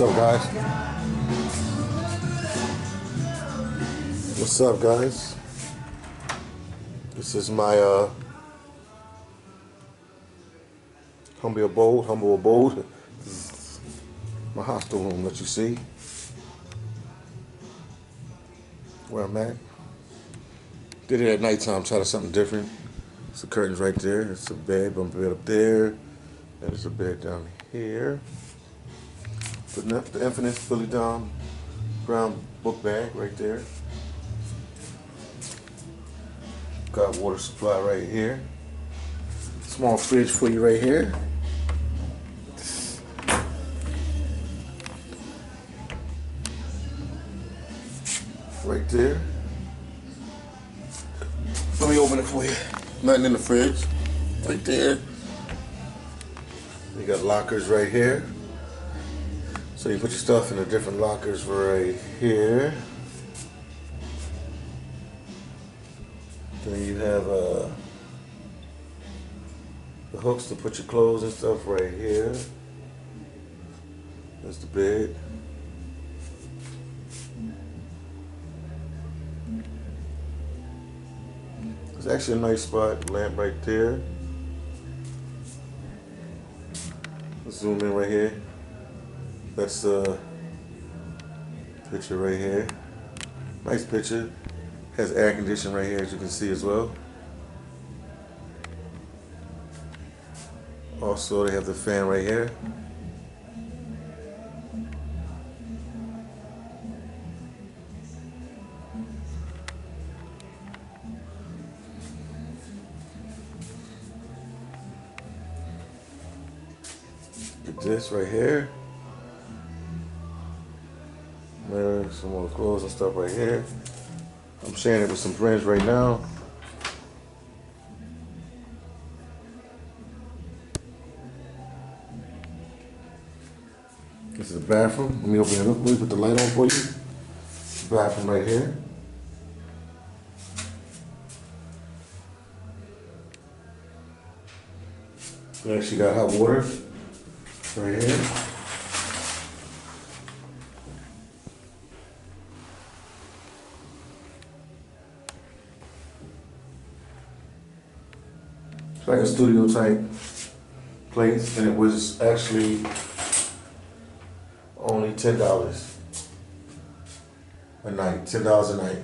What's up, guys? What's up, guys? This is my humble abode. This is my hostel room that you see. Where I'm at. Did it at nighttime, try to something different. It's the curtains right there. It's a bed, bunk bed up there. And there's a bed down here. The infinite fully down brown book bag right there. Got water supply right here. Small fridge for you right here. Right there. Let me open it for you. Nothing in the fridge. Right there. You got lockers right here. So you put your stuff in the different lockers right here. Then you have the hooks to put your clothes and stuff right here. That's the bed. It's actually a nice spot. Lamp right there. Let's zoom in right here. That's the picture right here. Nice picture. Has air conditioning right here, as you can see as well. Also, they have the fan right here. Get this right here. There's some more clothes and stuff right here. I'm sharing it with some friends right now. This is the bathroom. Let me open it up. Let me put the light on for you. Bathroom right here. We actually got hot water right here. It's like a studio type place, and it was actually only $10 a night. $10 a night.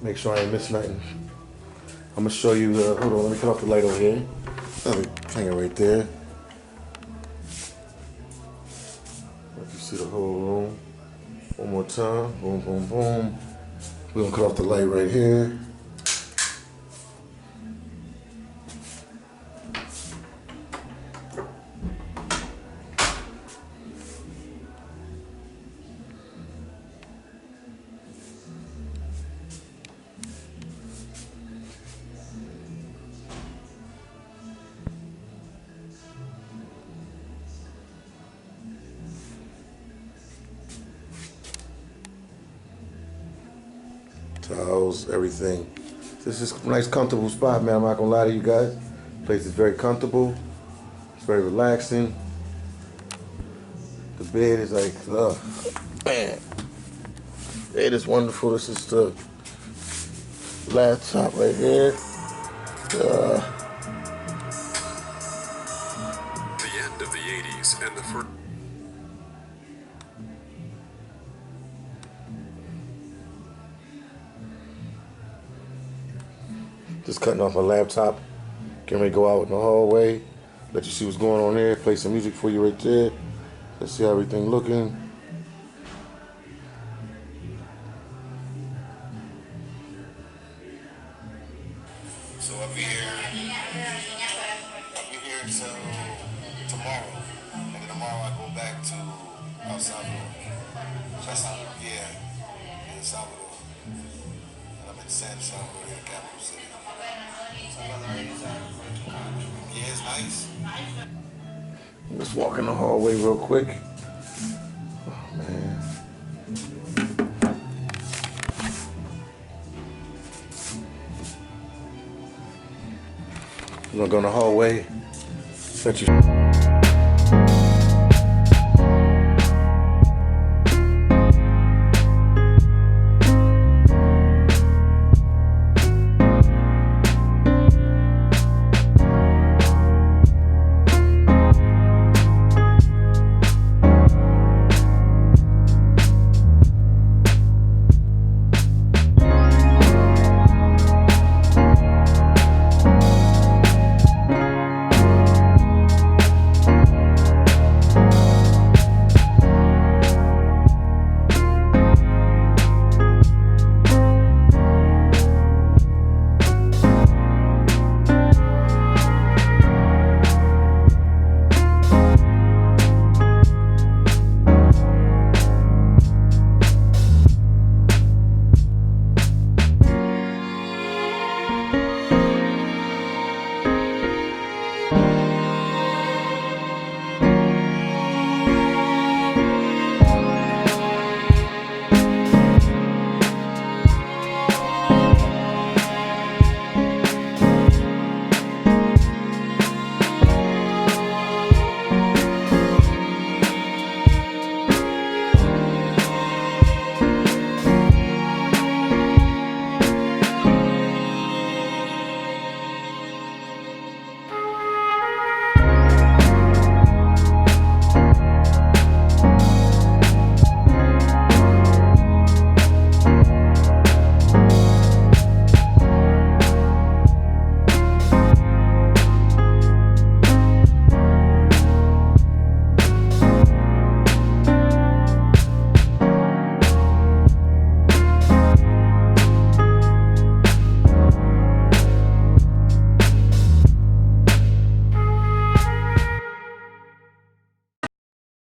Make sure I ain't miss nothing. I'm gonna show you. Hold on, let me cut off the light over here. Let me hang it right there. Let you see the whole room. One more time. Boom, boom, boom. We're gonna cut off the light right here. Towels, everything. This is a nice, comfortable spot, man. I'm not gonna lie to you guys. The place is very comfortable. It's very relaxing. The bed is like, man. The bed is wonderful. This is the laptop right here. The end of the 80s and the first. Just cutting off my laptop. Getting ready to go out in the hallway. Let you see what's going on there. Play some music for you right there. Let's see how everything looking. So I'll be here until tomorrow. And then tomorrow I go back to El Salvador. Yeah, El Salvador. And I'm in San Salvador, the capital city. Yeah, it's nice. I'm just walking the hallway real quick. Oh, man. We're gonna go in the hallway. Set you.